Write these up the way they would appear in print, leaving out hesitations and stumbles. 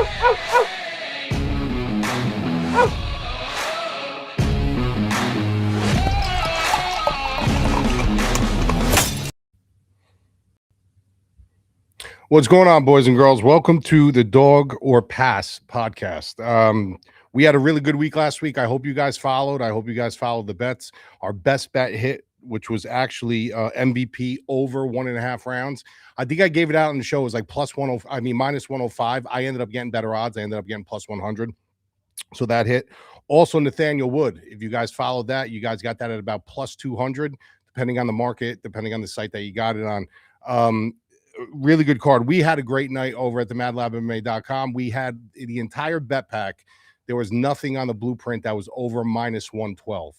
What's going on, boys and girls? Welcome to the Dog or Pass podcast. We had a really good week last week. I hope you guys followed. I hope you guys followed the bets. Our best bet hit, which was actually MVP over 1.5 rounds. I think I gave it out on the show. It was like minus 105. I ended up getting better odds. I ended up getting plus 100. So that hit. Also, Nathaniel Wood. If you guys followed that, you guys got that at about plus 200, depending on the market, depending on the site that you got it on. Really good card. We had a great night over at the madlabmma.com. We had the entire bet pack. There was nothing on the blueprint that was over minus 112.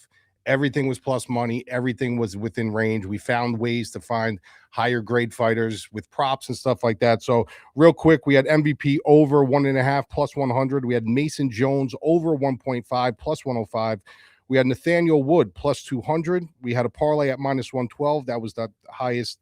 Everything was plus money. Everything was within range. We found ways to find higher grade fighters with props and stuff like that. So real quick, we had MVP over 1.5 plus 100. We had Mason Jones over 1.5 plus 105. We had Nathaniel Wood plus 200. We had a parlay at minus 112. That was the highest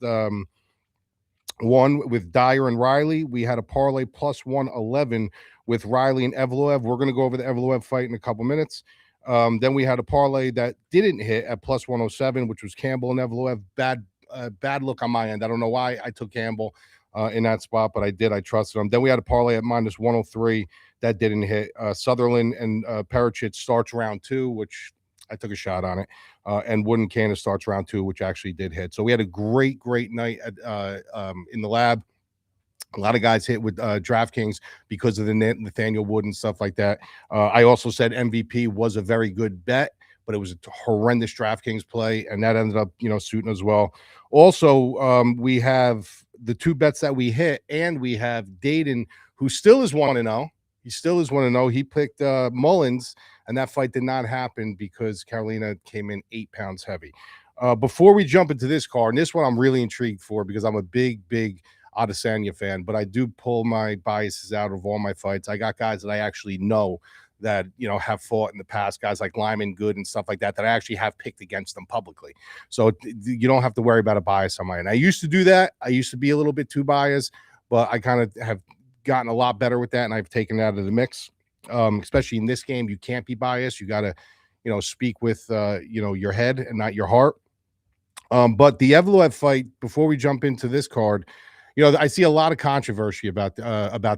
one with Dyer and Riley. We had a parlay plus 111 with Riley and Evloev. We're going to go over the Evloev fight in a couple minutes. Then we had a parlay that didn't hit at plus 107, which was Campbell and Evloev. Bad look on my end. I don't know why I took Campbell in that spot, but I did. I trusted him. Then we had a parlay at minus 103 that didn't hit. Sutherland and Pericic starts round 2, which I took a shot on it. And Wooden Cannon starts round 2, which actually did hit. So we had a great night in the lab. A lot of guys hit with DraftKings because of the Nathaniel Wood and stuff like that. I also said MVP was a very good bet, but it was a horrendous DraftKings play, and that ended up, suiting as well. Also, we have the 2 bets that we hit, and we have Dayton, who still is 1-0. He still is 1-0. He picked Mullins, and that fight did not happen because Carolina came in 8 pounds heavy. Before we jump into this card, and this one I'm really intrigued for because I'm a big Adesanya fan, but I do pull my biases out of all my fights. I got guys that I actually know that, have fought in the past, guys like Lyman Good and stuff like that I actually have picked against them publicly. So you don't have to worry about a bias on my end. I used to do that. I used to be a little bit too biased, but I kind of have gotten a lot better with that, and I've taken it out of the mix. Especially in this game, you can't be biased. You got to, speak with, your head and not your heart. But the Evloev fight, before we jump into this card, I see a lot of controversy about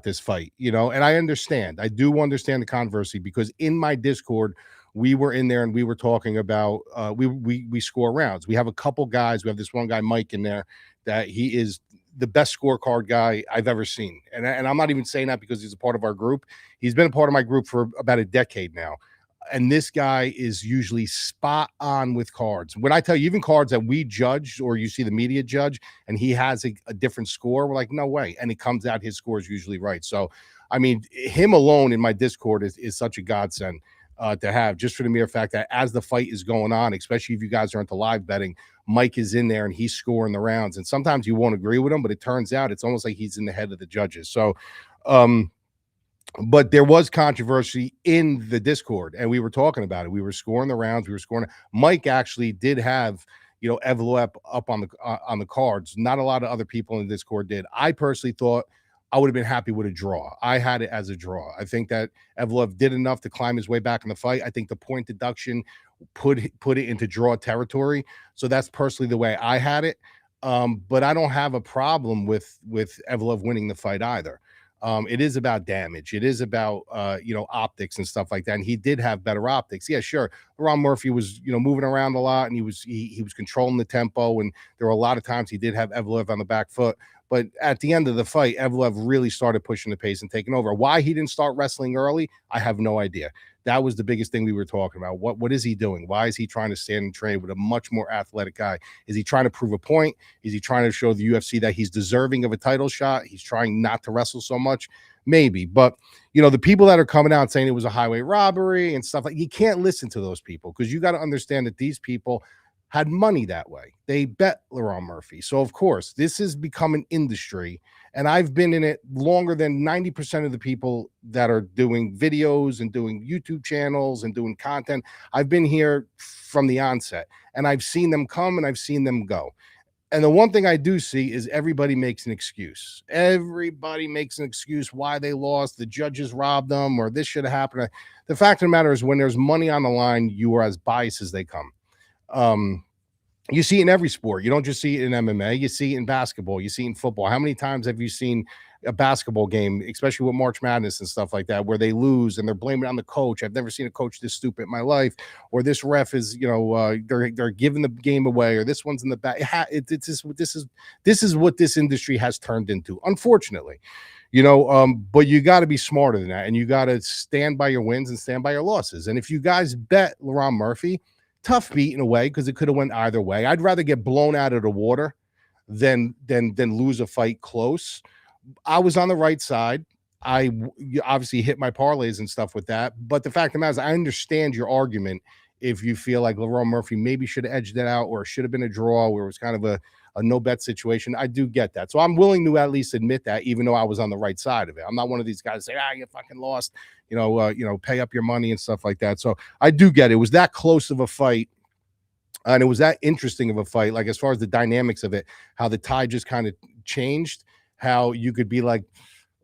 this fight, and I understand. I do understand the controversy because in my Discord, we were in there and we were talking about we score rounds. We have a couple guys. We have this one guy, Mike, in there that he is the best scorecard guy I've ever seen. And I'm not even saying that because he's a part of our group. He's been a part of my group for about a decade now. And this guy is usually spot on with cards. When I tell you, even cards that we judge or you see the media judge and he has a different score, we're like, no way. And it comes out, his score is usually right. So, I mean, him alone in my Discord is such a godsend to have, just for the mere fact that as the fight is going on, especially if you guys are into live betting, Mike is in there and he's scoring the rounds. And sometimes you won't agree with him, but it turns out it's almost like he's in the head of the judges. So, but there was controversy in the Discord, and we were talking about it. We were scoring the rounds. We were scoring. Mike actually did have, Evloev up on the cards. Not a lot of other people in the Discord did. I personally thought I would have been happy with a draw. I had it as a draw. I think that Evloev did enough to climb his way back in the fight. I think the point deduction put it into draw territory. So that's personally the way I had it. But I don't have a problem with Evloev winning the fight either. It is about damage. It is about, optics and stuff like that. And he did have better optics. Yeah, sure. Ron Murphy was, moving around a lot, and he was controlling the tempo. And there were a lot of times he did have Evloev on the back foot. But at the end of the fight, Evloev really started pushing the pace and taking over. Why he didn't start wrestling early, I have no idea. That was the biggest thing we were talking about. What is he doing? Why is he trying to stand and trade with a much more athletic guy? Is he trying to prove a point? Is he trying to show the UFC that he's deserving of a title shot? He's trying not to wrestle so much? Maybe. But, the people that are coming out saying it was a highway robbery and stuff, like, you can't listen to those people, because you got to understand that these people had money that way. They bet Ron Murphy. So, of course, this has become an industry, and I've been in it longer than 90% of the people that are doing videos and doing YouTube channels and doing content. I've been here from the onset, and I've seen them come and I've seen them go. And the one thing I do see is everybody makes an excuse. Everybody makes an excuse why they lost. The judges robbed them, or this should have happened. The fact of the matter is, when there's money on the line, you are as biased as they come. You see it in every sport. You don't just see it in MMA. You see it in basketball. You see it in football. How many times have you seen a basketball game, especially with March Madness and stuff like that, where they lose and they're blaming it on the coach? I've never seen a coach this stupid in my life. Or this ref is, they're giving the game away, or this one's in the back. This is what this industry has turned into, unfortunately. But you got to be smarter than that, and you got to stand by your wins and stand by your losses. And if you guys bet Lerone Murphy, tough beat in a way, because it could have went either way. I'd rather get blown out of the water than lose a fight close. I was on the right side. I obviously hit my parlays and stuff with that. But the fact of the matter is, I understand your argument if you feel like Lerone Murphy maybe should have edged it out, or it should have been a draw where it was kind of a no bet situation. I do get that. So I'm willing to at least admit that, even though I was on the right side of it. I'm not one of these guys say, you fucking lost, pay up your money and stuff like that. So I do get it. It was that close of a fight. And it was that interesting of a fight, like as far as the dynamics of it, how the tide just kind of changed, how you could be like,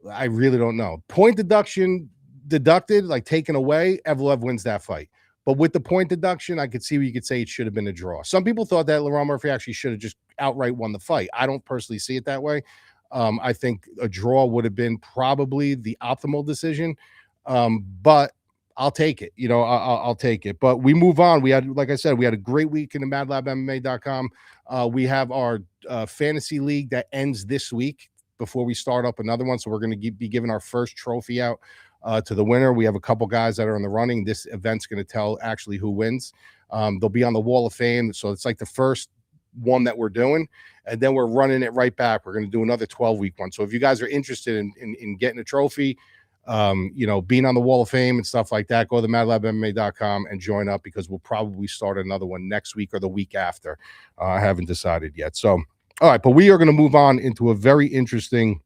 I really don't know. Point deducted, like taken away, Evloev wins that fight. But with the point deduction, I could see where you could say it should have been a draw. Some people thought that Lerone Murphy actually should have just outright won the fight. I don't personally see it that way. I think a draw would have been probably the optimal decision. But I'll take it. I'll take it. But we move on. We had, like I said, we had a great week in the MadlabMMA.com. We have our fantasy league that ends this week before we start up another one. So we're going to be giving our first trophy out to the winner. We have a couple guys that are in the running. This event's going to tell actually who wins. They'll be on the Wall of Fame. So it's like the first one that we're doing, and then we're running it right back. We're going to do another 12-week one. So if you guys are interested in getting a trophy, being on the Wall of Fame and stuff like that, go to madlabmma.com and join up, because we'll probably start another one next week or the week after. I haven't decided yet. So, all right, but we are going to move on into a very interesting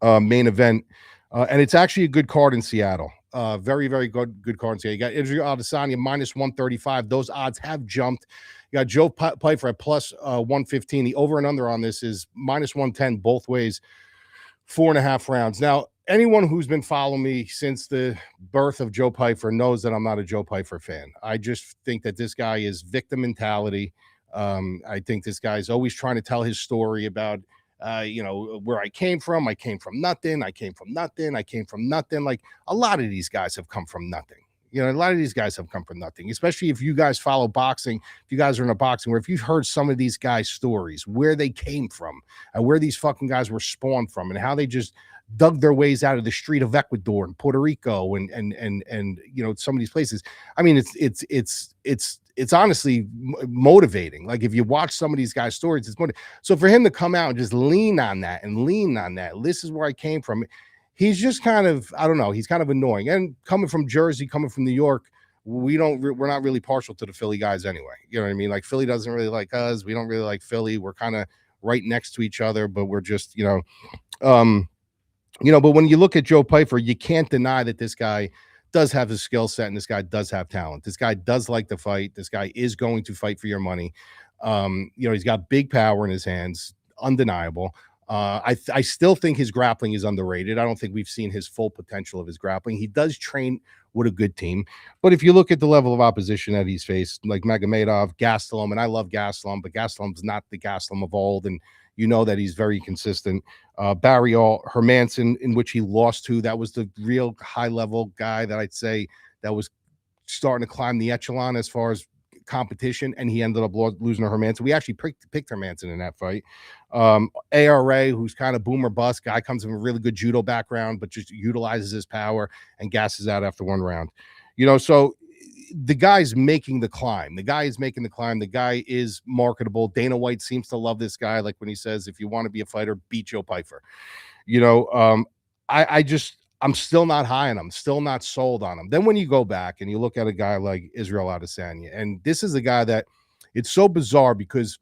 main event. And it's actually a good card in Seattle. Very, very good card in Seattle. You got Adesanya minus 135. Those odds have jumped. You got Joe Pyfer at plus 115. The over and under on this is minus 110 both ways, 4.5 rounds. Now, anyone who's been following me since the birth of Joe Pyfer knows that I'm not a Joe Pyfer fan. I just think that this guy is victim mentality. I think this guy's always trying to tell his story about where I came from. I came from nothing. I came from nothing. I came from nothing. Like, a lot of these guys have come from nothing. A lot of these guys have come from nothing, especially if you guys follow boxing. If you guys are in a boxing, where if you've heard some of these guys' stories, where they came from and where these fucking guys were spawned from, and how they just dug their ways out of the street of Ecuador and Puerto Rico and some of these places. I mean, it's honestly motivating. Like, if you watch some of these guys' stories, it's motivating. So for him to come out and just lean on that, this is where I came from. He's just kind of, I don't know, he's kind of annoying. And coming from Jersey, coming from New York, we're not really partial to the Philly guys anyway. You know what I mean? Like, Philly doesn't really like us. We don't really like Philly. We're kind of right next to each other, but we're just, but when you look at Joe Pyfer, you can't deny that this guy does have his skill set, and this guy does have talent. This guy does like to fight. This guy is going to fight for your money. He's got big power in his hands, undeniable. I still think his grappling is underrated. I don't think we've seen his full potential of his grappling. He does train with a good team, but if you look at the level of opposition that he's faced, like Magomedov, Gastelum, and I love Gastelum, but Gastelum's not the Gastelum of old, and that he's very consistent. Barry Hermanson, in which he lost to, that was the real high-level guy that I'd say that was starting to climb the echelon as far as competition, and he ended up losing to Hermanson. We actually picked Hermanson in that fight. ARA, who's kind of boomer bust guy, comes from a really good judo background, but just utilizes his power and gasses out after one round. So the guy's making the climb. The guy is making the climb. The guy is marketable. Dana White seems to love this guy. Like when he says, if you want to be a fighter, beat Joe Pyfer. I'm still not high on him, still not sold on him. Then when you go back and you look at a guy like Israel Adesanya, and this is a guy that it's so bizarre because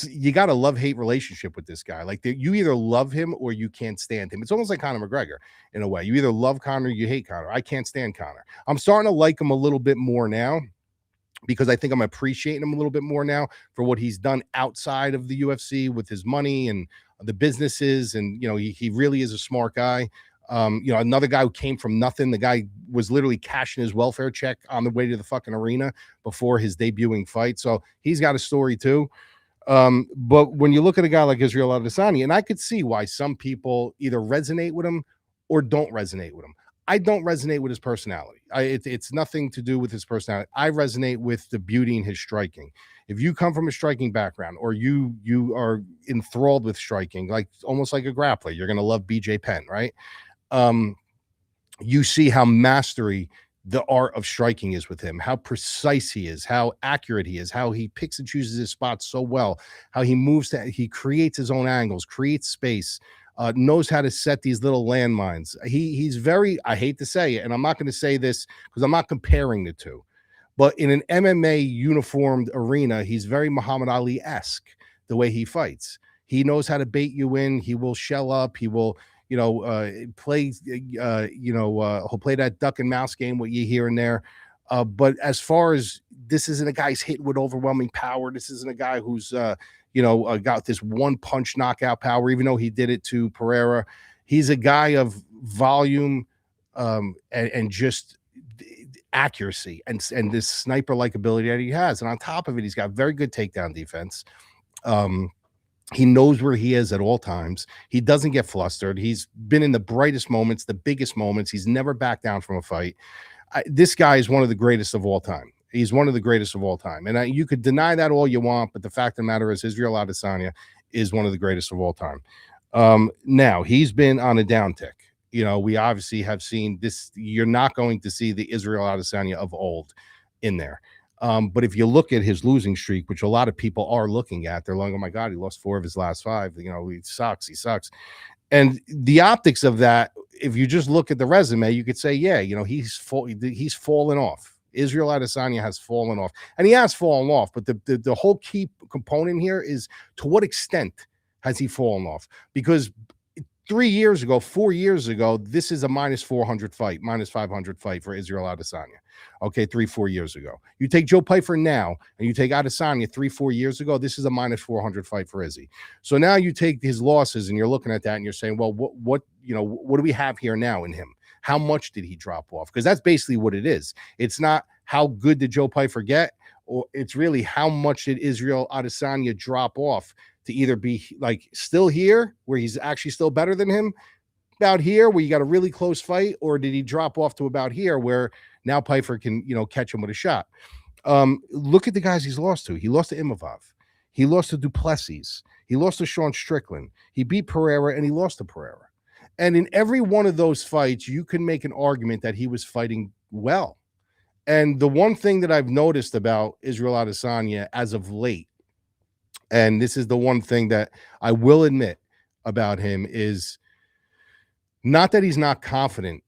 you got a love-hate relationship with this guy. Like, you either love him or you can't stand him. It's almost like Conor McGregor in a way. You either love Conor or you hate Conor. I can't stand Conor. I'm starting to like him a little bit more now. because I think I'm appreciating him a little bit more now for what he's done outside of the UFC with his money and the businesses. And, he really is a smart guy. Another guy who came from nothing. The guy was literally cashing his welfare check on the way to the fucking arena before his debuting fight. So he's got a story too. But when you look at a guy like Israel Adesanya, and I could see why some people either resonate with him or don't resonate with him. I don't resonate with his personality. It's nothing to do with his personality. I resonate with the beauty in his striking. If you come from a striking background, or you are enthralled with striking, like almost like a grappler, you're going to love BJ Penn, right? You see how mastery the art of striking is with him, how precise he is, how accurate he is, how he picks and chooses his spots so well, how he moves, he creates his own angles, creates space, knows how to set these little landmines. He's very, I hate to say it, and I'm not going to say this because I'm not comparing the two, but in an MMA uniformed arena, he's very Muhammad Ali-esque the way he fights. He knows how to bait you in. He will shell up. He will, play, he'll play that duck and mouse game with you here and there. But as far as, this isn't a guy who's hitting with overwhelming power. This isn't a guy who's, got this one punch knockout power, even though he did it to Pereira. He's a guy of volume and just accuracy and this sniper-like ability that he has. And on top of it, he's got very good takedown defense. He knows where he is at all times. He doesn't get flustered. He's been in the brightest moments, the biggest moments. He's never backed down from a fight. This guy is one of the greatest of all time. He's one of the greatest of all time. And you could deny that all you want, but the fact of the matter is Israel Adesanya is one of the greatest of all time. Now, he's been on a downtick. We obviously have seen this. You're not going to see the Israel Adesanya of old in there. But if you look at his losing streak, which a lot of people are looking at, they're like, oh my God, he lost 4 of his last 5. He sucks. And the optics of that, if you just look at the resume, you could say, yeah, he's fallen off. Israel Adesanya has fallen off, and he has fallen off. But the whole key component here is, to what extent has he fallen off? Because 4 years ago, this is a minus 400 fight, minus 500 fight for Israel Adesanya. Okay, 3-4 years ago. You take Joe Pyfer now, and you take Adesanya 3-4 years ago, this is a minus 400 fight for Izzy. So now you take his losses, and you're looking at that, and you're saying, well, what do we have here now in him? How much did he drop off? Because that's basically what it is. It's not how good did Joe Pyfer get, or it's really how much did Israel Adesanya drop off to either be like still here where he's actually still better than him, about here where you got a really close fight, or did he drop off to about here where now Pyfer can, catch him with a shot? Look at the guys he's lost to. He lost to Evloev. He lost to Duplessis. He lost to Sean Strickland. He beat Pereira, and he lost to Pereira. And in every one of those fights, you can make an argument that he was fighting well. And the one thing that I've noticed about Israel Adesanya as of late, and this is the one thing that I will admit about him, is not that he's not confident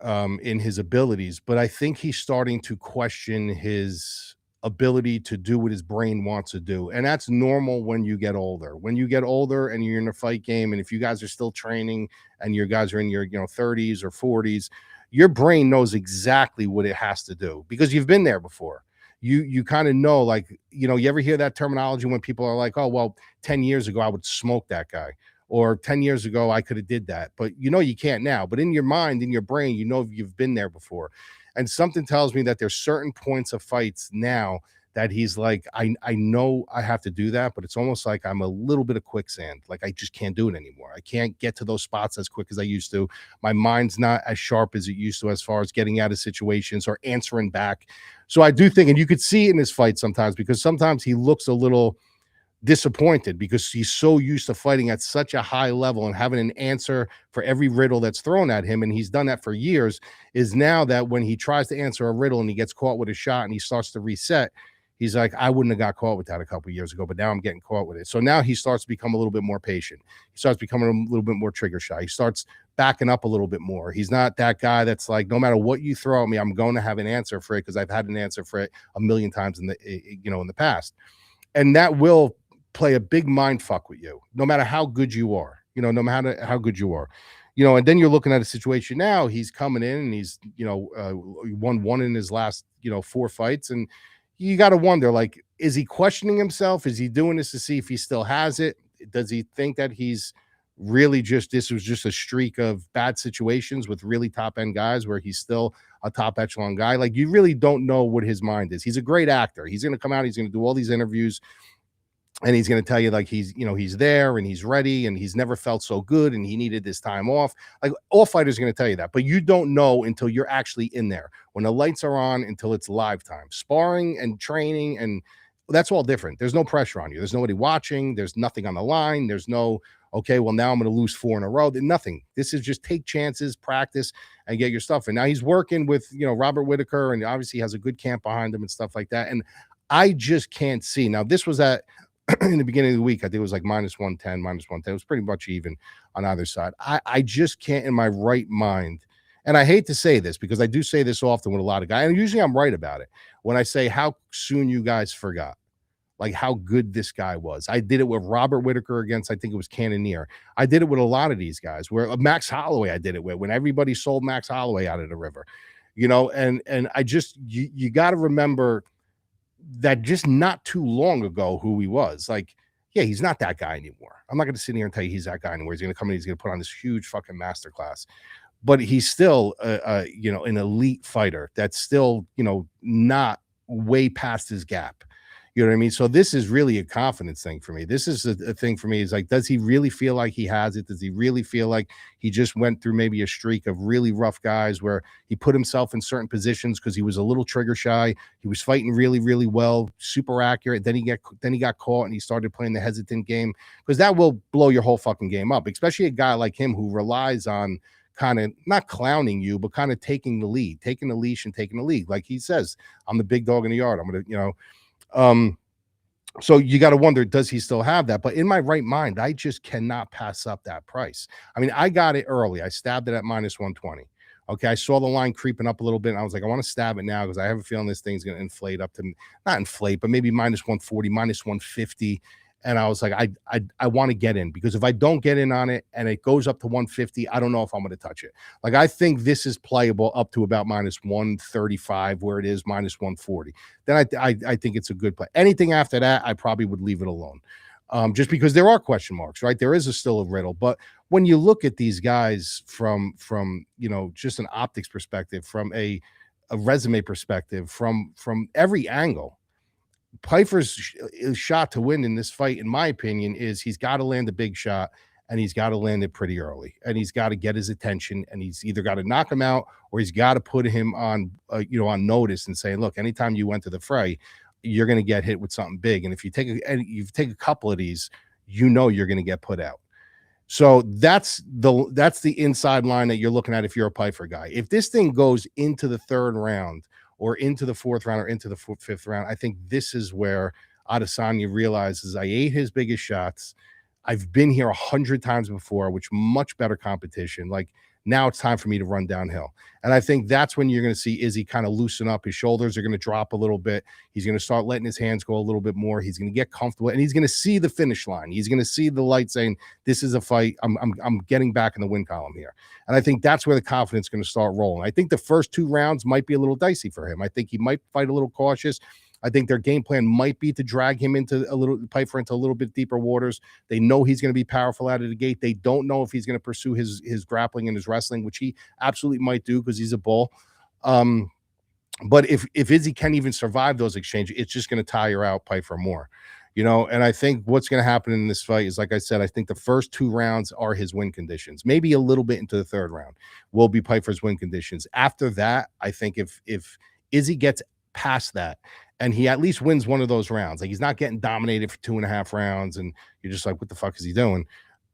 in his abilities, but I think he's starting to question his ability to do what his brain wants to do. And that's normal when you get older. When you get older and you're in a fight game, and if you guys are still training and your guys are in your 30s or 40s, your brain knows exactly what it has to do because you've been there before. You kind of know, like, you ever hear that terminology when people are like, oh, well, 10 years ago, I would smoke that guy. Or 10 years ago, I could have did that. But you can't now. But in your mind, in your brain, you've been there before. And something tells me that there's certain points of fights now that he's like, I know I have to do that, but it's almost like I'm a little bit of quicksand. Like, I just can't do it anymore. I can't get to those spots as quick as I used to. My mind's not as sharp as it used to as far as getting out of situations or answering back. So I do think, and you could see it in his fight sometimes, because sometimes he looks a little disappointed because he's so used to fighting at such a high level and having an answer for every riddle that's thrown at him, and he's done that for years, is now that when he tries to answer a riddle and he gets caught with a shot and he starts to reset, he's like, I wouldn't have got caught with that a couple of years ago, but now I'm getting caught with it. So now he starts to become a little bit more patient. He starts becoming a little bit more trigger shy. He starts backing up a little bit more. He's not that guy that's like, no matter what you throw at me, I'm going to have an answer for it because I've had an answer for it a million times in the past. And that will play a big mind fuck with you, no matter how good you are, no matter how good you are, and then you're looking at a situation now, he's coming in and he's, won 1 in his last, 4 fights. And, you got to wonder, like, is he questioning himself? Is he doing this to see if he still has it? Does he think that he's really just, this was just a streak of bad situations with really top end guys where he's still a top echelon guy? Like, you really don't know what his mind is. He's a great actor. He's going to come out, he's going to do all these interviews, and he's going to tell you like he's, you know, he's there and he's ready and he's never felt so good and he needed this time off. Like, all fighters are going to tell you that, but you don't know until you're actually in there, when the lights are on, until it's live time. Sparring and training, and that's all different. There's no pressure on you. There's nobody watching. There's nothing on the line. There's no, okay, well, now I'm going to lose 4 in a row. Nothing. This is just take chances, practice, and get your stuff. And now he's working with, you know, Robert Whitaker, and obviously has a good camp behind him and stuff like that. And I just can't see. Now, this was at in the beginning of the week, I think it was like minus 110, minus 110. It was pretty much even on either side. I just can't in my right mind. And I hate to say this because I do say this often with a lot of guys, and usually I'm right about it, when I say how soon you guys forgot, like, how good this guy was. I did it with Robert Whitaker against, I think it was Cannonier. I did it with a lot of these guys, where Max Holloway, I did it with when everybody sold Max Holloway out of the river, you know, and I just, you got to remember that just not too long ago who he was. Like, yeah, he's not that guy anymore. I'm not going to sit here and tell you he's that guy anymore. He's going to come in, he's going to put on this huge fucking masterclass, but he's still you know, an elite fighter that's still, you know, not way past his gap. You know what I mean? So this is really a confidence thing for me. This is a thing for me, is like, does he really feel like he has it? Does he really feel like he just went through maybe a streak of really rough guys where he put himself in certain positions because he was a little trigger shy? He was fighting really, really well, super accurate. Then he got caught and he started playing the hesitant game, because that will blow your whole fucking game up, especially a guy like him who relies on kind of not clowning you, but kind of taking the lead, taking the leash and taking the lead. Like he says, I'm the big dog in the yard. I'm going to, you know, so you got to wonder, does he still have that? But in my right mind, I just cannot pass up that price. I mean, I got it early. I stabbed it at minus 120. Okay. I saw the line creeping up a little bit, and I was like, I want to stab it now because I have a feeling this thing's going to inflate up to, not inflate, but maybe minus 140, minus 150. And I was like, I want to get in, because if I don't get in on it and it goes up to 150, I don't know if I'm going to touch it. Like, I think this is playable up to about minus 135, where it is minus 140. Then I think it's a good play. Anything after that, I probably would leave it alone. Just because there are question marks, right? There is still a riddle. But when you look at these guys from you know, just an optics perspective, from a resume perspective, from every angle, Pyfer's shot to win in this fight, in my opinion, is he's got to land a big shot, and he's got to land it pretty early, and he's got to get his attention, and he's either got to knock him out, or he's got to put him on, you know, on notice and say, look, anytime you went to the fray, you're going to get hit with something big, and if you take a couple of these, you know, you're going to get put out. So that's the inside line that you're looking at if you're a Pyfer guy. If this thing goes into the 3rd round, or into the 4th round, or into the 5th round, I think this is where Adesanya realizes, I ate his biggest shots. I've been here 100 times before, which much better competition. Like, now it's time for me to run downhill. And I think that's when you're going to see Izzy kind of loosen up. His shoulders are going to drop a little bit. He's going to start letting his hands go a little bit more. He's going to get comfortable, and he's going to see the finish line. He's going to see the light saying, this is a fight. I'm getting back in the win column here. And I think that's where the confidence is going to start rolling. I think the first 2 rounds might be a little dicey for him. I think he might fight a little cautious. I think their game plan might be to drag him into Pyfer into a little bit deeper waters. They know he's going to be powerful out of the gate. They don't know if he's going to pursue his grappling and his wrestling, which he absolutely might do because he's a bull. But if Izzy can even survive those exchanges, it's just going to tire out Pyfer more, you know. And I think what's going to happen in this fight is, like I said, I think the first 2 rounds are his win conditions. Maybe a little bit into the 3rd round will be Pyfer's win conditions. After that, I think if Izzy gets past that, and he at least wins one of those rounds, like, he's not getting dominated for 2.5 rounds, and you're just like, what the fuck is he doing?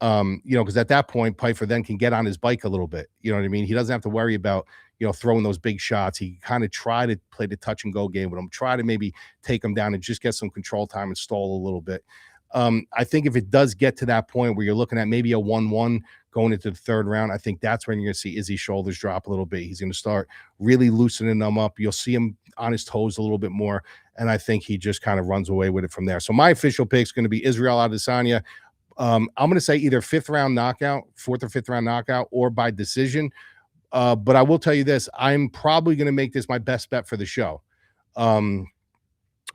You know, because at that point, Pyfer then can get on his bike a little bit. You know what I mean? He doesn't have to worry about, you know, throwing those big shots. He kind of try to play the touch and go game with him, try to maybe take him down and just get some control time and stall a little bit. I think if it does get to that point where you're looking at maybe a 1-1 going into the 3rd round, I think that's when you're going to see Izzy's shoulders drop a little bit. He's going to start really loosening them up. You'll see him on his toes a little bit more, and I think he just kind of runs away with it from there. So my official pick is going to be Israel Adesanya. I'm going to say either 5th round knockout, 4th or 5th round knockout, or by decision. But I will tell you this, I'm probably going to make this my best bet for the show.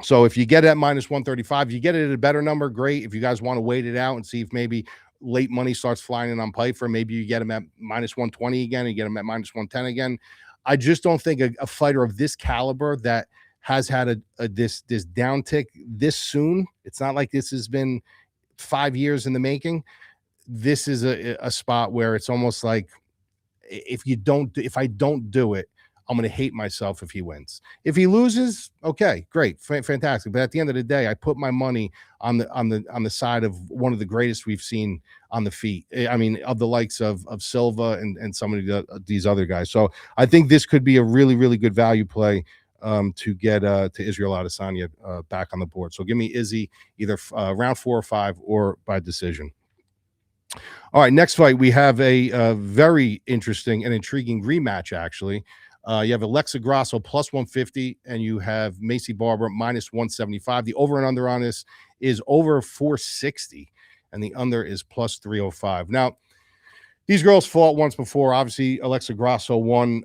So if you get it at minus 135, you get it at a better number, great. If you guys want to wait it out and see if maybe late money starts flying in on Pyfer, maybe you get him at minus 120 again, and you get him at minus 110 again. I just don't think a fighter of this caliber that has had this downtick this soon. It's not like this has been 5 years in the making. This is a spot where it's almost like if I don't do it, I'm going to hate myself if he wins. If he loses, okay, great, fantastic. But at the end of the day, I put my money on the side of one of the greatest we've seen on the feet. I mean, of the likes of Silva and some of these other guys. So I think this could be a really, really good value play to get to Israel Adesanya back on the board. So give me Izzy either round 4 or 5 or by decision. All right, next fight, we have a very interesting and intriguing rematch, actually. You have Alexa Grasso plus 150, and you have Maycee Barber minus 175. The over and under on this is over 460, and the under is plus 305. Now, these girls fought once before. Obviously, Alexa Grasso won.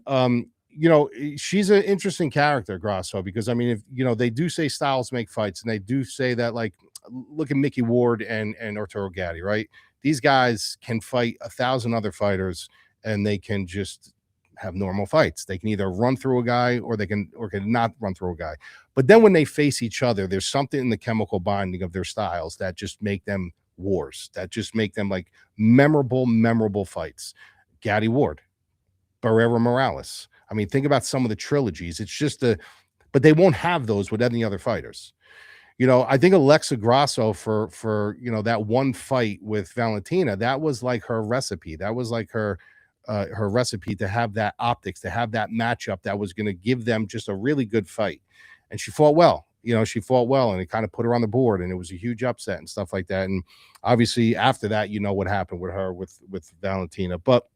She's an interesting character, Grasso, because, I mean, if they do say styles make fights, and they do say that, like, look at Mickey Ward and Arturo Gatti, right? These guys can fight 1,000 other fighters, and they can just have normal fights. They can either run through a guy or can not run through a guy. But then when they face each other, there's something in the chemical binding of their styles that just make them wars, that just make them like memorable fights. Gatti Ward, Barrera Morales. I mean, think about some of the trilogies. It's just but they won't have those with any other fighters. I think Alexa Grasso for that one fight with Valentina, that was like her recipe. That was like her recipe to have that optics, to have that matchup that was going to give them just a really good fight. And she fought well. She fought well, and it kind of put her on the board, and it was a huge upset and stuff like that. And obviously after that, what happened with her with Valentina. But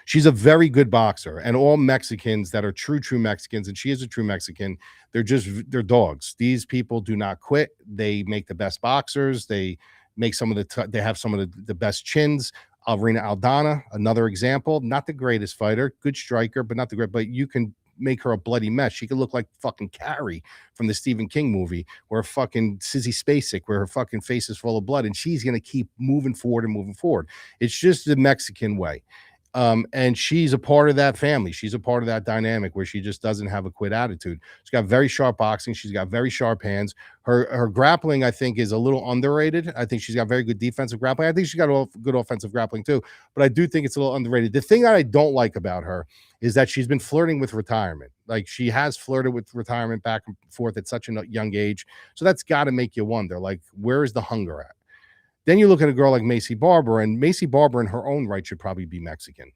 she's a very good boxer, and all Mexicans that are true Mexicans, and she is a true Mexican, they're dogs. These people do not quit. They make the best boxers. They make they have some of the best chins. Alvarina Aldana, another example, not the greatest fighter, good striker, but not the great, but you can make her a bloody mess. She could look like fucking Carrie from the Stephen King movie, or fucking Sissy Spacek, where her fucking face is full of blood, and she's going to keep moving forward. It's just the Mexican way. And she's a part of that family. She's a part of that dynamic where she just doesn't have a quit attitude. She's got very sharp boxing. She's got very sharp hands. Her grappling, I think, is a little underrated. I think she's got very good defensive grappling. I think she's got good offensive grappling too, but I do think it's a little underrated. The thing that I don't like about her is that she's been flirting with retirement. Like, she has flirted with retirement back and forth at such a young age. So that's got to make you wonder, like, where is the hunger at? Then you look at a girl like Maycee Barber, and Maycee Barber in her own right should probably be Mexican,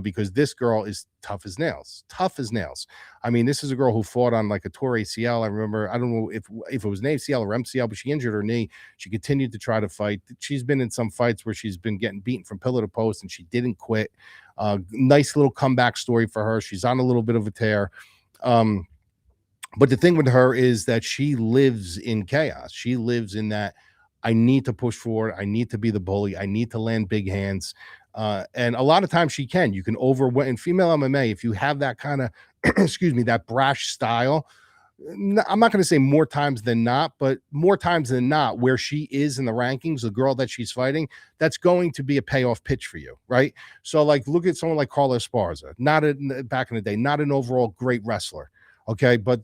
because this girl is tough as nails. I mean, this is a girl who fought on like a torn ACL. I remember, I don't know if it was an ACL or MCL, but she injured her knee. She continued to try to fight. She's been in some fights where she's been getting beaten from pillar to post, and she didn't quit. Nice little comeback story for her. She's on a little bit of a tear. But the thing with her is that she lives in chaos. She lives in that, I need to push forward. I need to be the bully. I need to land big hands. And a lot of times she can. You can in female MMA, if you have that kind of, that brash style, I'm not going to say more times than not, but more times than not, where she is in the rankings, the girl that she's fighting, that's going to be a payoff pitch for you, right? So, like, look at someone like Carla Esparza, back in the day, not an overall great wrestler, okay? But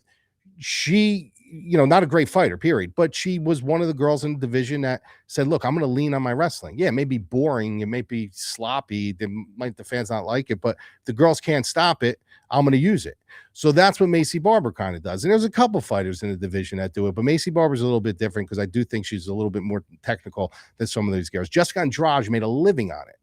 she, not a great fighter, period. But she was one of the girls in the division that said, look, I'm going to lean on my wrestling. Yeah, it may be boring. It may be sloppy. The fans not like it, but if the girls can't stop it, I'm going to use it. So that's what Maycee Barber kind of does. And there's a couple fighters in the division that do it, but Maycee Barber's a little bit different because I do think she's a little bit more technical than some of these girls. Jessica Andrade made a living on it.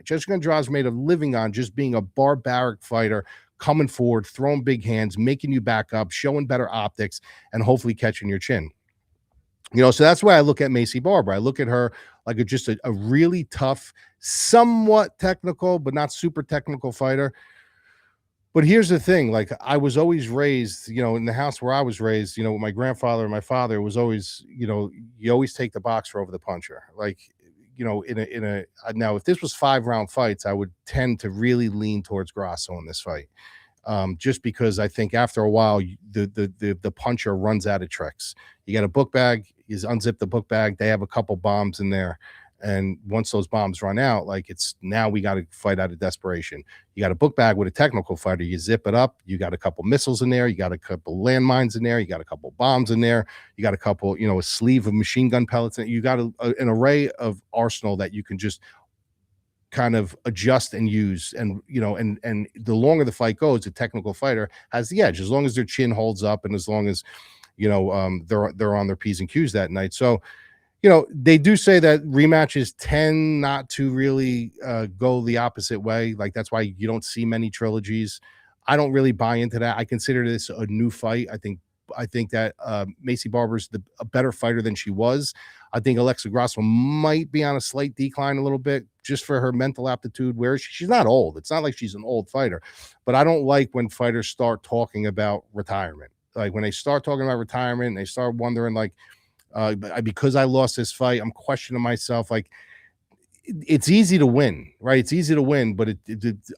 Jessica Andrade made a living on just being a barbaric fighter, coming forward, throwing big hands, making you back up, showing better optics, and hopefully catching your chin. So that's why I look at Maycee Barber. I look at her like just a really tough, somewhat technical, but not super technical fighter. But here's the thing, like, I was always raised, in the house where I was raised, with my grandfather and my father, was always, you always take the boxer over the puncher. Like, now if this was 5-round fights, I would tend to really lean towards Grasso in this fight. just because I think after a while the puncher runs out of tricks. You got a book bag, you unzip the book bag, they have a couple bombs in there. And once those bombs run out, like it's now we got to fight out of desperation. You got a book bag with a technical fighter, you zip it up, you got a couple missiles in there, you got a couple landmines in there, you got a couple bombs in there, you got a couple, a sleeve of machine gun pellets, and you got an array of arsenal that you can just kind of adjust and use. And and the longer the fight goes, a technical fighter has the edge as long as their chin holds up and as long as they're on their P's and Q's that night. So they do say that rematches tend not to really go the opposite way. Like that's why you don't see many trilogies. I don't really buy into that. I consider this a new fight. I think that Maycee Barber's a better fighter than she was. I think Alexa Grasso might be on a slight decline a little bit just for her mental aptitude, where she's not old. It's not like she's an old fighter, but I don't like when fighters start talking about retirement. Like when they start talking about retirement, and they start wondering like, because I lost this fight, I'm questioning myself. Like, it's easy to win, right? It's easy to win, but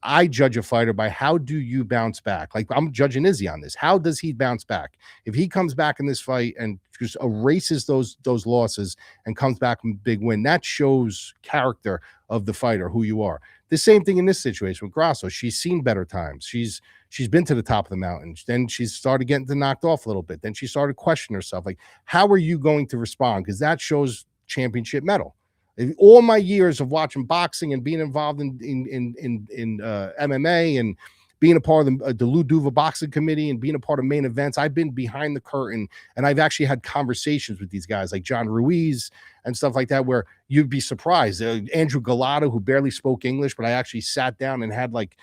I judge a fighter by how do you bounce back? Like I'm judging Izzy on this. How does he bounce back? If he comes back in this fight and just erases those losses and comes back with a big win, that shows character of the fighter, who you are. The same thing in this situation with Grasso. She's seen better times. She's been to the top of the mountain. Then she's started getting knocked off a little bit. Then she started questioning herself. Like, how are you going to respond? Because that shows championship mettle. All my years of watching boxing and being involved in MMA and being a part of the Lou Duva boxing committee and being a part of main events, I've been behind the curtain and I've actually had conversations with these guys like John Ruiz and stuff like that, where you'd be surprised. Andrew Gallardo, who barely spoke English, but I actually sat down and had like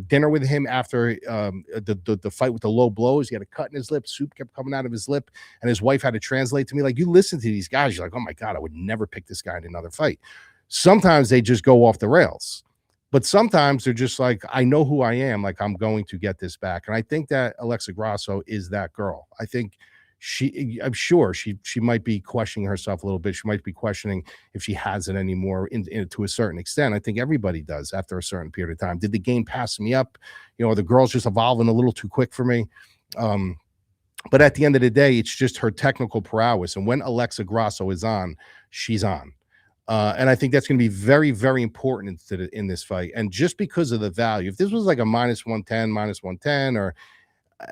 dinner with him after the fight with the low blows. He had a cut in his lip, soup kept coming out of his lip, and his wife had to translate to me. Like, you listen to these guys, you're like, oh my God, I would never pick this guy in another fight. Sometimes they just go off the rails, but sometimes they're just like, I know who I am, like I'm going to get this back. And I think that Alexa Grasso is that girl. I think I'm sure she might be questioning herself a little bit. She might be questioning if she has it anymore to a certain extent. I think everybody does after a certain period of time. Did the game pass me up? Are the girls just evolving a little too quick for me? But at the end of the day, it's just her technical prowess. And when Alexa Grasso is on, she's on. And I think that's going to be very, very important in this fight. And just because of the value, if this was like a -110, or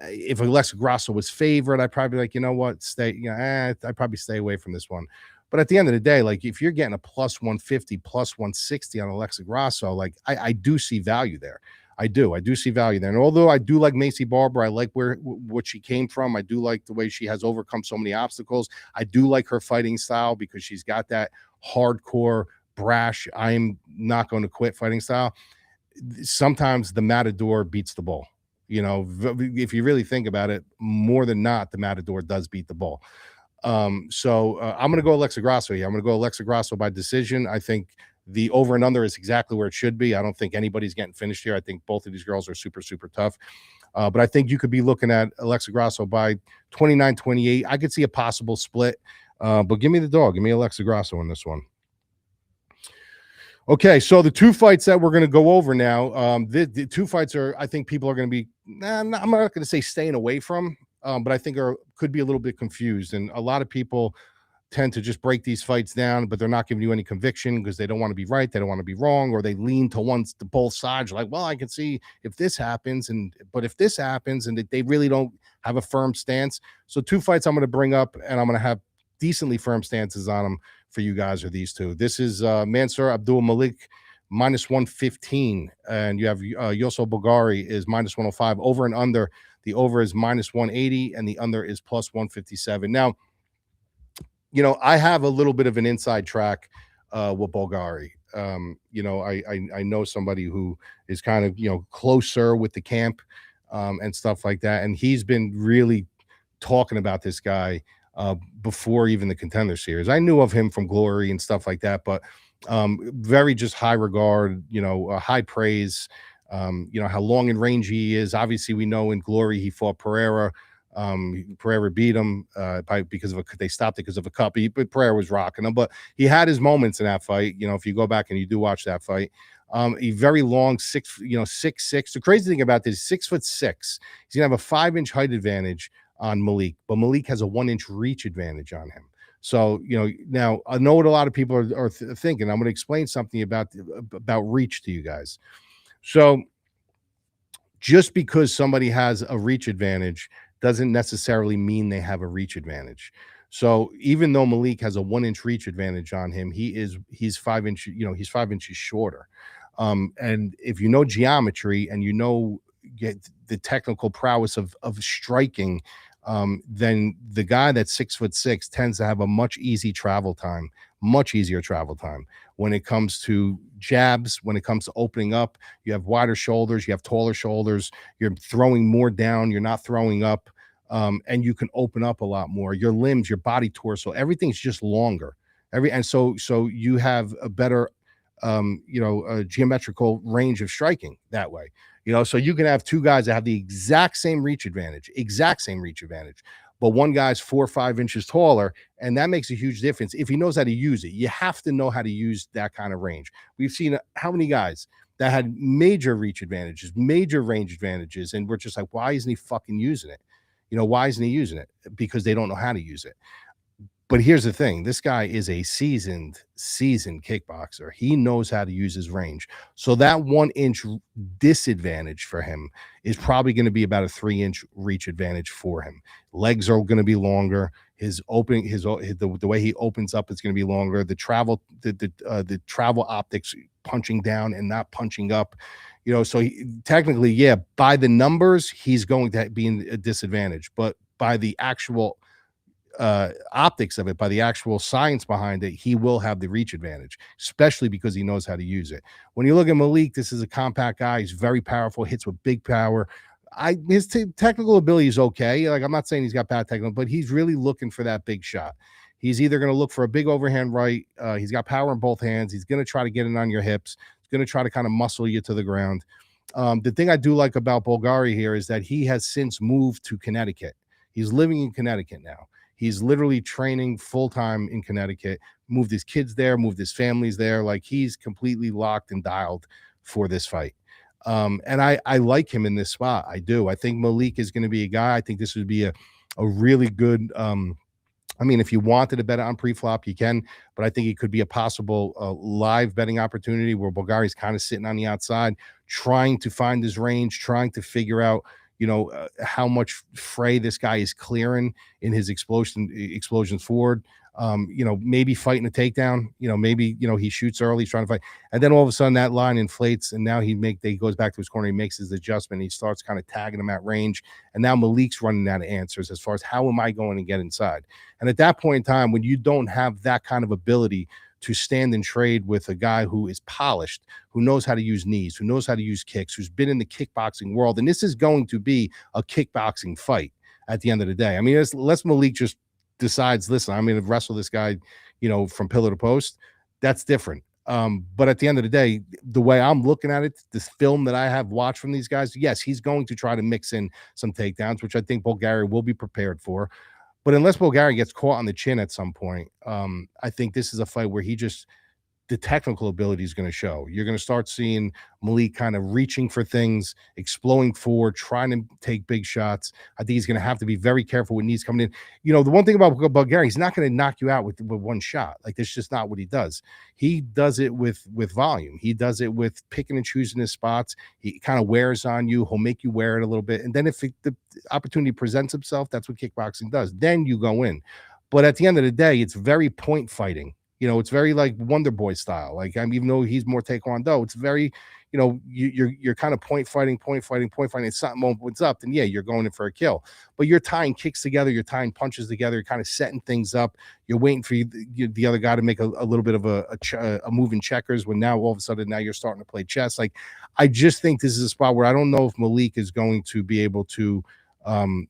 if Alexa Grasso was favored, I'd probably be like, you know what, I'd probably stay away from this one. But at the end of the day, like if you're getting a +150, +160 on Alexa Grasso, like I do see value there. I do see value there. And although I do like Maycee Barber, I like what she came from. I do like the way she has overcome so many obstacles. I do like her fighting style because she's got that hardcore, brash, I'm not going to quit fighting style. Sometimes the matador beats the bull. If you really think about it, more than not, the matador does beat the bull. So I'm going to go Alexa Grasso here. I'm going to go Alexa Grasso by decision. I think the over and under is exactly where it should be. I don't think anybody's getting finished here. I think both of these girls are super, super tough. But I think you could be looking at Alexa Grasso by 29-28. I could see a possible split. But give me the dog. Give me Alexa Grasso in this one. Okay, so the two fights that we're going to go over now, the two fights I think people are going to be, I'm not going to say staying away from, but I think could be a little bit confused. And a lot of people tend to just break these fights down, but they're not giving you any conviction because they don't want to be right, they don't want to be wrong, or they lean to both sides. Like, well, I can see if this happens, but if this happens, and they really don't have a firm stance. So two fights I'm going to bring up, and I'm going to have decently firm stances on them for you guys are these two. This is Mansur Abdul-Malik -115, and you have Yousri Belgaroui is -105. Over and under, the over is -180, and the under is +157. Now, I have a little bit of an inside track with Belgaroui. I know somebody who is kind of closer with the camp and stuff like that, and he's been really talking about this guy before even the Contender Series. I knew of him from Glory and stuff like that, but very just high regard, high praise, how long in range he is. Obviously, we know in Glory he fought Pereira. Pereira beat him they stopped it because of a cup. But Pereira was rocking him, but he had his moments in that fight. If you go back and you do watch that fight, A very long 6'6". The crazy thing about this, 6'6". He's gonna have a 5-inch height advantage on Malik, but Malik has a 1-inch reach advantage on him. So, now I know what a lot of people are thinking. I'm going to explain something about reach to you guys. So, just because somebody has a reach advantage doesn't necessarily mean they have a reach advantage. So, even though Malik has a 1-inch reach advantage on him, he's 5 inches, he's 5 inches shorter. And if you know geometry and get the technical prowess of striking, then the guy that's 6'6" tends to have a much easier travel time when it comes to jabs, when it comes to opening up. You have wider shoulders, you have taller shoulders, you're throwing more down, you're not throwing up, and you can open up a lot more. Your limbs, your body torso, everything's just longer. So you have a better a geometrical range of striking that way. So you can have two guys that have the exact same reach advantage, but one guy's 4 or 5 inches taller, and that makes a huge difference if he knows how to use it. You have to know how to use that kind of range. We've seen how many guys that had major reach advantages, major range advantages, and we're just like, why isn't he fucking using it? Why isn't he using it? Because they don't know how to use it. But here's the thing. This guy is a seasoned kickboxer. He knows how to use his range. So that 1-inch disadvantage for him is probably going to be about a 3-inch reach advantage for him. Legs are going to be longer. His opening, the way he opens up is going to be longer. The travel optics, punching down and not punching up. So technically, by the numbers, he's going to be in a disadvantage. But by the actual optics of it, by the actual science behind it, he will have the reach advantage, especially because he knows how to use it. When you look at Malik, this is a compact guy. He's very powerful, hits with big power. His technical ability is okay. Like, I'm not saying he's got bad technical, but he's really looking for that big shot. He's either going to look for a big overhand right. He's got power in both hands. He's going to try to get it on your hips. He's going to try to kind of muscle you to the ground. The thing I do like about Belgaroui here is that he has since moved to Connecticut. He's living in Connecticut now. He's literally training full-time in Connecticut, moved his kids there, moved his families there. Like, he's completely locked and dialed for this fight. And I like him in this spot. I do. I think Malik is going to be a guy. I think this would be a really good, if you wanted to bet on pre-flop, you can, but I think it could be a possible live betting opportunity where Belgaroui's kind of sitting on the outside, trying to find his range, trying to figure out how much fray this guy is clearing in his explosions forward. Maybe fighting a takedown, maybe he shoots early, he's trying to fight, and then all of a sudden that line inflates, and now he goes back to his corner, he makes his adjustment, he starts kind of tagging him at range, and now Malik's running out of answers as far as how am I going to get inside. And at that point in time, when you don't have that kind of ability to stand and trade with a guy who is polished, who knows how to use knees, who knows how to use kicks, who's been in the kickboxing world, and this is going to be a kickboxing fight at the end of the day. Unless Malik just decides, listen, I'm going to wrestle this guy, from pillar to post, that's different. But at the end of the day, the way I'm looking at it, this film that I have watched from these guys, yes, he's going to try to mix in some takedowns, which I think Belgaroui will be prepared for. But unless Belgaroui gets caught on the chin at some point, I think this is a fight where the technical ability is going to show. You're going to start seeing Malik kind of reaching for things, exploding forward, trying to take big shots. I think he's going to have to be very careful with knees coming in. The one thing about Belgaroui, he's not going to knock you out with one shot. Like, that's just not what he does. He does it with volume. He does it with picking and choosing his spots. He kind of wears on you. He'll make you wear it a little bit. And then if the opportunity presents itself, that's what kickboxing does. Then you go in. But at the end of the day, it's very point fighting. It's very like Wonder Boy style. Like, even though he's more Taekwondo, it's very, you're kind of point fighting. If something opens up, then you're going in for a kill. But you're tying kicks together, you're tying punches together, you're kind of setting things up. You're waiting for the other guy to make a little bit of a move in checkers. When now all of a sudden now you're starting to play chess. Like, I just think this is a spot where I don't know if Malik is going to be able to, outgun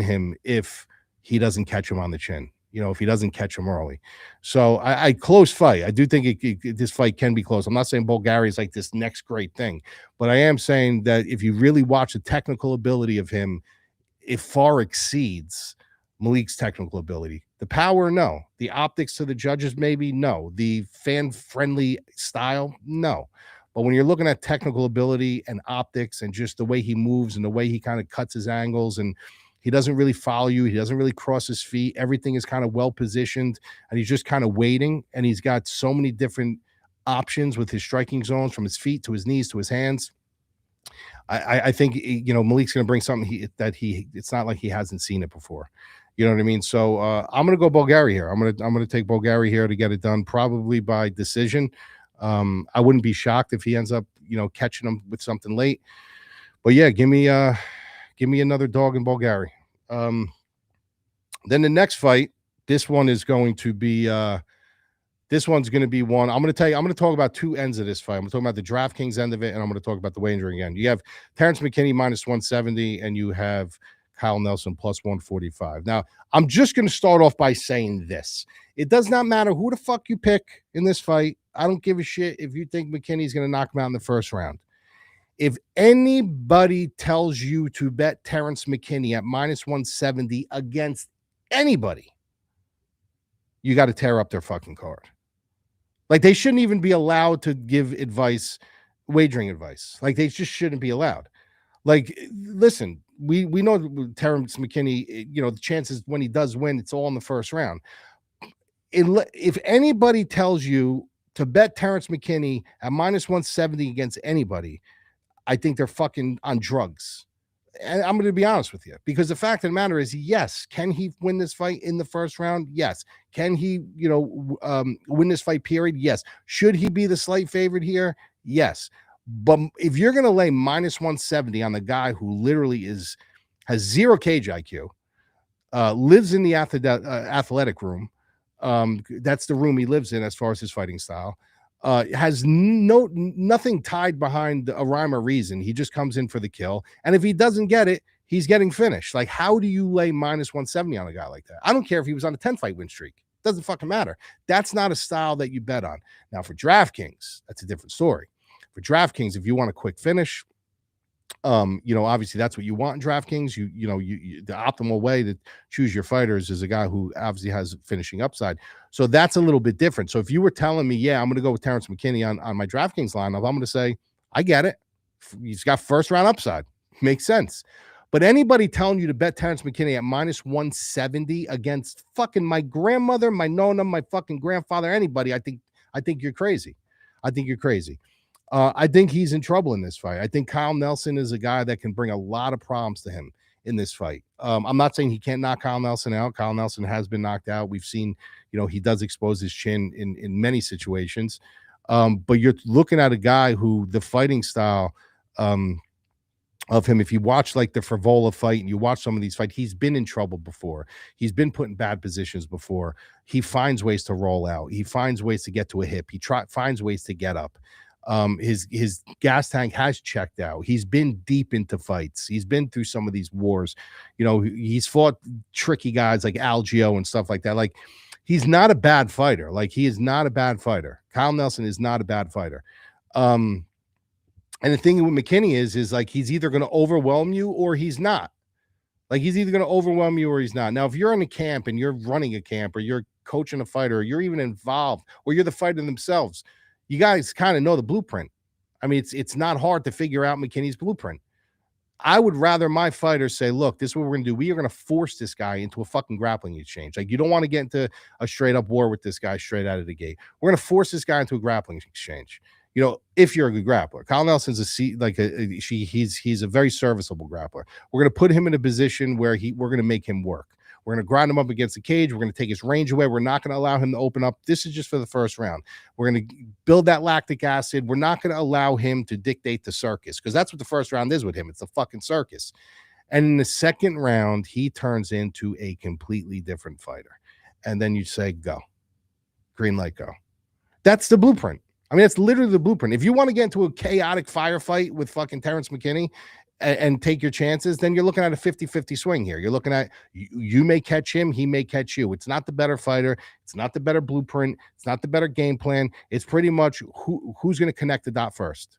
him if he doesn't catch him on the chin. If he doesn't catch him early. So I close fight. I do think this fight can be close. I'm not saying Belgaroui is like this next great thing, but I am saying that if you really watch the technical ability of him, it far exceeds Malik's technical ability. The power, no. The optics to the judges, maybe, no. The fan-friendly style, no. But when you're looking at technical ability and optics and just the way he moves and the way he kind of cuts his angles, and he doesn't really follow you, he doesn't really cross his feet, everything is kind of well positioned, and he's just kind of waiting, and he's got so many different options with his striking zones from his feet to his knees to his hands. I think, you know, Malik's going to bring something it's not like he hasn't seen it before. You know what I mean? So I'm going to go Bulgari here. I'm going to take Bulgari here to get it done, probably by decision. I wouldn't be shocked if he ends up, you know, catching him with something late. But yeah, give me another dog in Bulgari. Then the next fight, this one is going to be this one's going to be one. I'm going to talk about two ends of this fight. I'm going to talk about the DraftKings end of it, and I'm going to talk about the wagering end. You have Terrance McKinney minus 170, and you have Kyle Nelson plus 145. Now, I'm just going to start off by saying this. It does not matter who the fuck you pick in this fight. I don't give a shit if you think McKinney's going to knock him out in the first round. If anybody tells you to bet Terrance McKinney at minus 170 against anybody, you got to tear up their fucking card. Like, they shouldn't even be allowed to give advice, wagering advice. Like, they just shouldn't be allowed. Like, listen, we know Terrance McKinney, you know, the chances when he does win, it's all in the first round. If anybody tells you to bet Terrance McKinney at minus 170 against anybody, I think they're fucking on drugs. And I'm going to be honest with you, because the fact of the matter is, yes, can he win this fight in the first round? Yes. Can he, you know, win this fight, period? Yes. Should he be the slight favorite here? Yes. But if you're going to lay minus 170 on the guy who literally has zero cage IQ, lives in the athletic room, that's the room he lives in as far as his fighting style, has nothing tied behind a rhyme or reason. He just comes in for the kill. And if he doesn't get it, he's getting finished. Like, how do you lay minus 170 on a guy like that? I don't care if he was on a 10-fight win streak. It doesn't fucking matter. That's not a style that you bet on. Now, for DraftKings, that's a different story. For DraftKings, if you want a quick finish, you know, obviously that's what you want in DraftKings. You know, the optimal way to choose your fighters is a guy who obviously has finishing upside. So that's a little bit different. So if you were telling me, yeah, I'm going to go with Terrance McKinney on my DraftKings lineup, I'm going to say, I get it. He's got first round upside. Makes sense. But anybody telling you to bet Terrance McKinney at minus 170 against fucking my grandmother, my nonna, my fucking grandfather, anybody, I think you're crazy. I think you're crazy. I think he's in trouble in this fight. I think Kyle Nelson is a guy that can bring a lot of problems to him in this fight. I'm not saying he can't knock Kyle Nelson out. Kyle Nelson has been knocked out. We've seen, you know, he does expose his chin in many situations. But you're looking at a guy who the fighting style of him, if you watch like the Frivola fight and you watch some of these fights, he's been in trouble before. He's been put in bad positions before. He finds ways to roll out. He finds ways to get to a hip. He finds ways to get up. His gas tank has checked out. He's been deep into fights. He's been through some of these wars. You know, he's fought tricky guys like Algio and stuff like that. Like, he's not a bad fighter. Like, he is not a bad fighter. Kyle Nelson is not a bad fighter. And the thing with McKinney is like, he's either going to overwhelm you or he's not. Like, he's either going to overwhelm you or he's not. Now, if you're in a camp and you're running a camp, or you're coaching a fighter, or you're even involved, or you're the fighter themselves, you guys kind of know the blueprint. I mean, it's not hard to figure out McKinney's blueprint. I would rather my fighters say, look, this is what we're going to do. We are going to force this guy into a fucking grappling exchange. Like, you don't want to get into a straight up war with this guy straight out of the gate. We're going to force this guy into a grappling exchange. You know, if you're a good grappler. Kyle Nelson's he's a very serviceable grappler. We're going to put him in a position where we're going to make him work. We're going to grind him up against the cage. We're going to take his range away. We're not going to allow him to open up. This is just for the first round. We're going to build that lactic acid. We're not going to allow him to dictate the circus, because that's what the first round is with him. It's a fucking circus. And in the second round, he turns into a completely different fighter. And then you say, go. Green light, go. That's the blueprint. I mean, that's literally the blueprint. If you want to get into a chaotic firefight with fucking Terrance McKinney and take your chances, then you're looking at a 50-50 swing here. You're looking at, you may catch him, he may catch you. It's not the better fighter. It's not the better blueprint. It's not the better game plan. It's pretty much who's going to connect the dot first.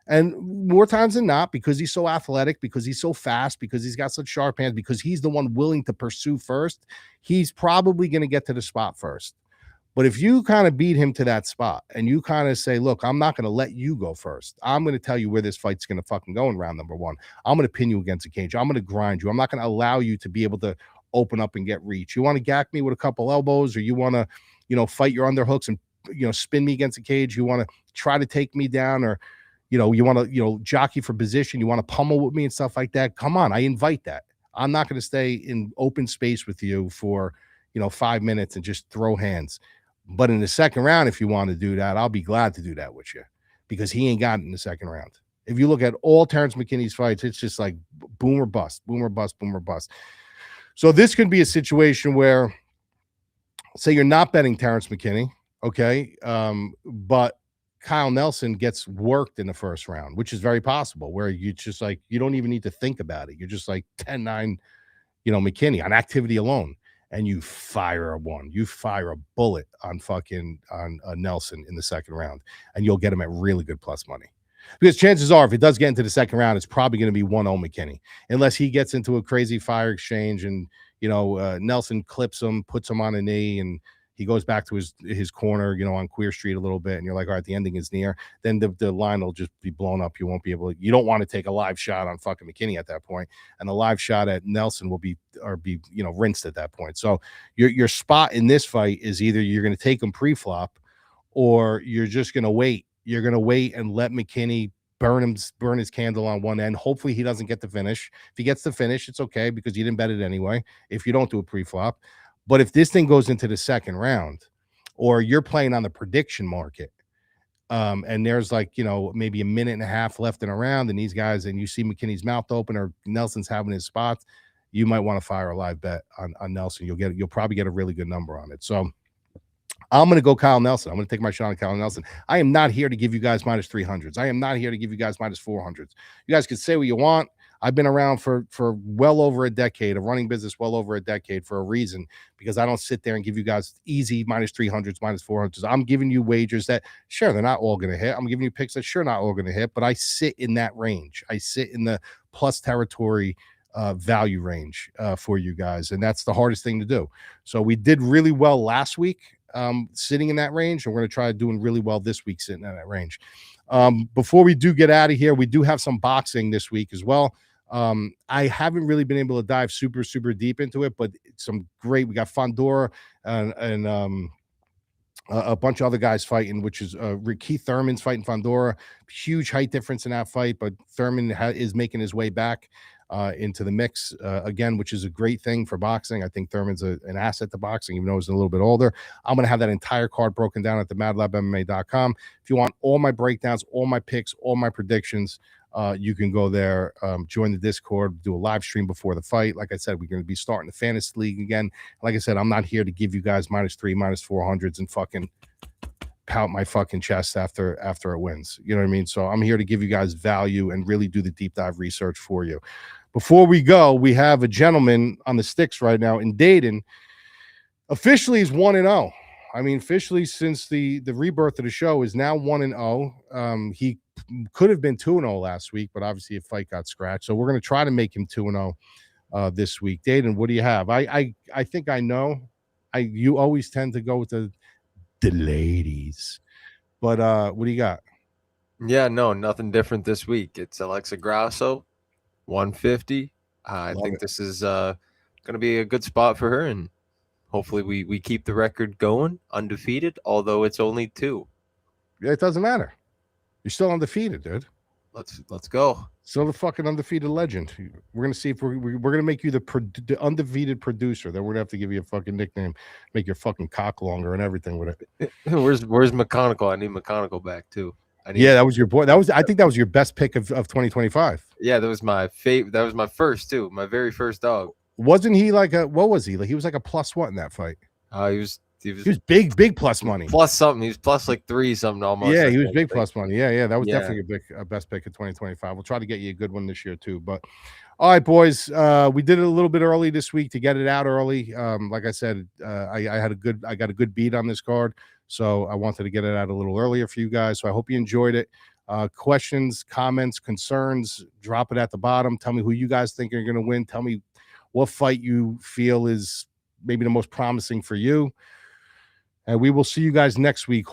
And more times than not, because he's so athletic, because he's so fast, because he's got such sharp hands, because he's the one willing to pursue first, he's probably going to get to the spot first. But if you kind of beat him to that spot and you kind of say, look, I'm not going to let you go first. I'm going to tell you where this fight's going to fucking go in round number one. I'm going to pin you against the cage. I'm going to grind you. I'm not going to allow you to be able to open up and get reach. You want to gack me with a couple elbows, or you want to, fight your underhooks and, spin me against the cage. You want to try to take me down, or, you want to, jockey for position. You want to pummel with me and stuff like that. Come on. I invite that. I'm not going to stay in open space with you for, 5 minutes and just throw hands. But in the second round, if you want to do that, I'll be glad to do that with you, because he ain't got it in the second round. If you look at all Terrance McKinney's fights, it's just like boom or bust, boom or bust, boom or bust. So this could be a situation where, say you're not betting Terrance McKinney, okay, but Kyle Nelson gets worked in the first round, which is very possible, where you just like, you don't even need to think about it. You're just like 10-9, McKinney on activity alone. And you fire a bullet on Nelson in the second round, and you'll get him at really good plus money. Because chances are, if it does get into the second round, it's probably going to be 1-0 McKinney, unless he gets into a crazy fire exchange and, Nelson clips him, puts him on a knee, and he goes back to his corner, on Queer Street a little bit, and you're like, all right, the ending is near. Then the line will just be blown up. You won't be able to. You don't want to take a live shot on fucking McKinney at that point, and the live shot at Nelson will be rinsed at that point. So your spot in this fight is either you're going to take him pre-flop, or you're just going to wait. You're going to wait and let McKinney burn his candle on one end. Hopefully he doesn't get the finish. If he gets the finish, it's okay, because you didn't bet it anyway. If you don't do a pre-flop. But if this thing goes into the second round, or you're playing on the prediction market, and there's like, maybe a minute and a half left in a round, and these guys, and you see McKinney's mouth open, or Nelson's having his spots, you might want to fire a live bet on Nelson. You'll probably get a really good number on it. So I'm going to go Kyle Nelson. I'm going to take my shot on Kyle Nelson. I am not here to give you guys minus 300s. I am not here to give you guys minus 400s. You guys can say what you want. I've been around for well over a decade, a running business well over a decade, for a reason, because I don't sit there and give you guys easy minus 300s, minus 400s. I'm giving you wagers that, sure, they're not all going to hit. I'm giving you picks that, sure, not all going to hit, but I sit in that range. I sit in the plus territory value range for you guys, and that's the hardest thing to do. So we did really well last week sitting in that range, and we're going to try doing really well this week sitting in that range. Before we do get out of here, we do have some boxing this week as well. I haven't really been able to dive super deep into it, but we got Fondora and a bunch of other guys fighting, which is Keith Thurman's fighting Fondora. Huge height difference in that fight, but Thurman is making his way back into the mix again, which is a great thing for boxing. I think Thurman's an asset to boxing, even though he's a little bit older. I'm going to have that entire card broken down at the madlabmma.com. If you want all my breakdowns, all my picks, all my predictions, you can go there, join the Discord, do a live stream before the fight. Like I said, we're going to be starting the fantasy league again. Like I said, I'm not here to give you guys minus 3, minus 400s and fucking pout my fucking chest after it wins. You know what I mean? So I'm here to give you guys value and really do the deep dive research for you. Before we go, we have a gentleman on the sticks right now in Dayton. Officially is 1-0. I mean, officially since the rebirth of the show is now 1-0. He could have been 2-0 last week, but obviously a fight got scratched. So we're going to try to make him 2-0 this week. Dayton, what do you have? I think I know. You always tend to go with the ladies, but what do you got? Yeah, no, nothing different this week. It's Alexa Grasso, 150. I think this is going to be a good spot for her, and hopefully we keep the record going, undefeated, although it's only 2. Yeah, it doesn't matter. You're still undefeated, dude. Let's go. Still the fucking undefeated legend. We're gonna see if we're gonna make you the undefeated producer. Then we're gonna have to give you a fucking nickname, make your fucking cock longer and everything with it. Where's McConicle? I need McConicle back too. That was your boy. I think that was your best pick of 2025. Yeah, that was my favorite. That was my first too. My very first dog. Wasn't he like what was he? Like he was like a plus what in that fight? He was big plus money. Plus something. He was plus like 3 something almost. Yeah, he was big plus money. Yeah. That was definitely a best pick of 2025. We'll try to get you a good one this year too. But all right, boys. We did it a little bit early this week to get it out early. Like I said, I got a good beat on this card. So I wanted to get it out a little earlier for you guys. So I hope you enjoyed it. Questions, comments, concerns, drop it at the bottom. Tell me who you guys think are going to win. Tell me what fight you feel is maybe the most promising for you. And we will see you guys next week.